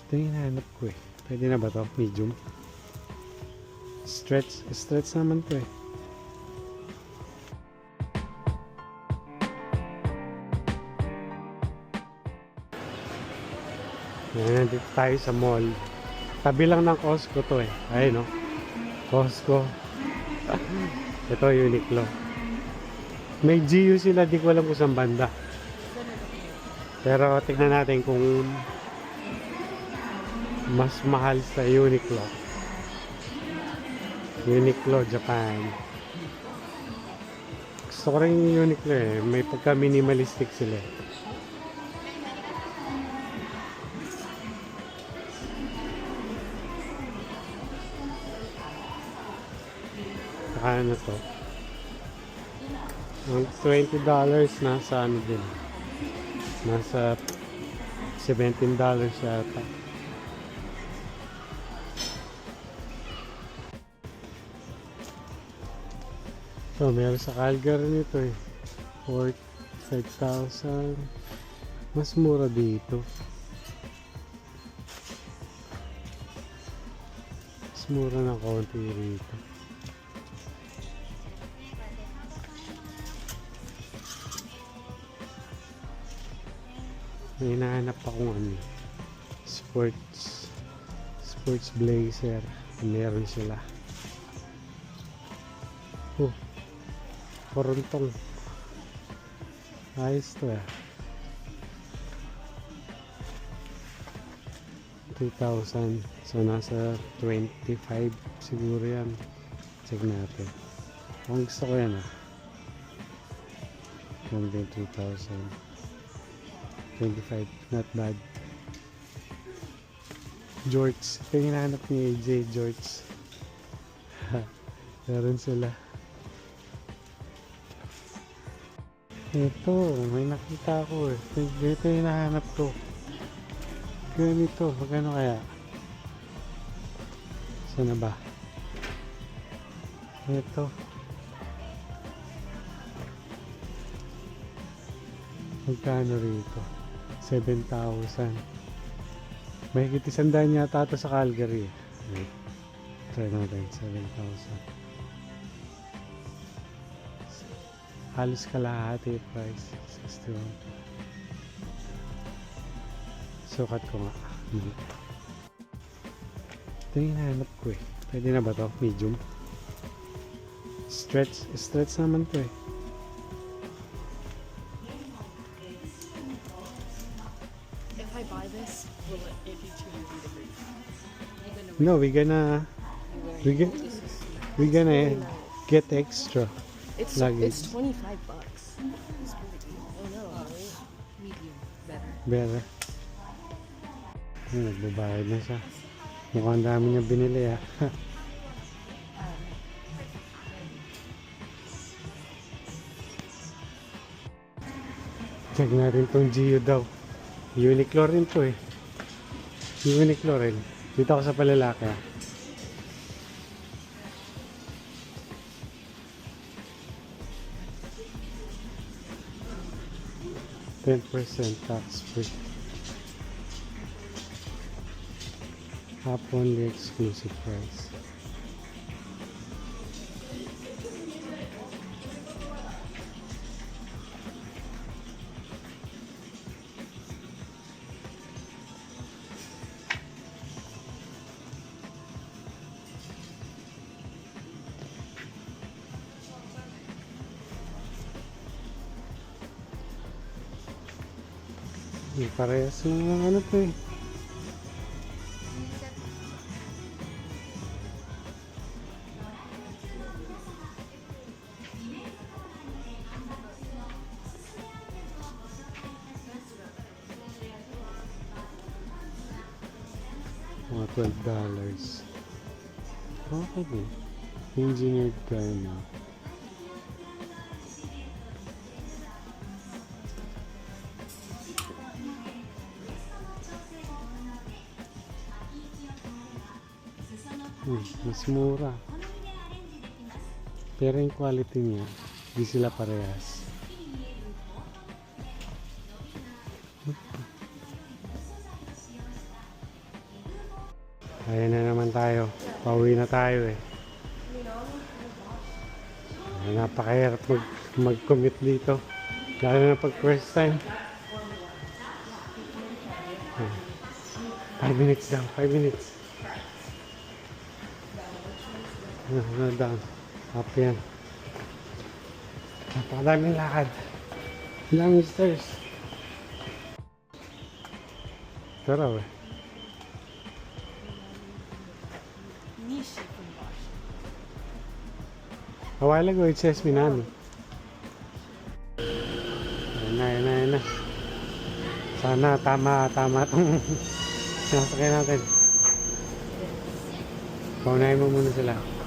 Ito yung hinahanap ko eh. Pwede na ba to? Medium? Stretch naman to eh. Nandito tayo sa mall. Tabi lang ng Costco to eh. Ayun no. Costco. Ito Uniqlo. May GU sila, di ko alam kung saan banda. Pero tignan natin kung mas mahal sa Uniqlo. Uniqlo Japan. Gusto ko rin yung Uniqlo eh. May pagka minimalistic sila eh. Saka ano to? Ang $20 nasa ano din. Nasa $17 yata. So, meron sa Calgary nito eh. 5,000. Mas mura dito. Mas mura na konti rito. May hinahanap akong ano, sports blazer. Meron sila. Oh, Korontong. Ayos to eh. 3,000. So nasa 25 siguro yan. Check natin. Ang gusto ko yan ah. Ganda yung 3,000. 25, not bad. George, ito yung hinahanap ni AJ, George. Meron sila. Ito, may nakita ko eh. Ito yung hinahanap ko. Ganito, magkano kaya? Saan na ba? Ito. Magkano rito? 7,000. May higit 100 yata ito sa Calgary. Wait. Try natin. 7,000. Halos kalahati price. 61. Sukat ko nga. Ito yung hinahanap ko eh. Pwede na ba to? Medium? Stretch naman to eh. No, we're gonna get extra. It's luggage. it's $25. It's really good. Oh no, medium better. Better. Nagbabayad na siya. Mukhang dami niya binili ah. Check natin tong GU daw. Uniqlo rin to eh. Uniqlo rin. Dito ako sa palalaki ah. $10 tax free. Half only exclusive price. Parehas ng ano to eh. Mga $12. Okay din. Engineered garment. Mas mura. Pero yung quality niya, di sila parehas. Ayan na naman tayo. Pauwi na tayo eh. Napakahirap mag-commute dito. Lalo na pag first time. 5 minutes daw, 5 minutes. Down. Up yan. Napakadaming lakad. Daming stairs. Tara eh. Nishi from Bosch. A while ago, it says Minami. Ayan na. Sana tama itong sinasakyan natin. Paunahin mo muna sila.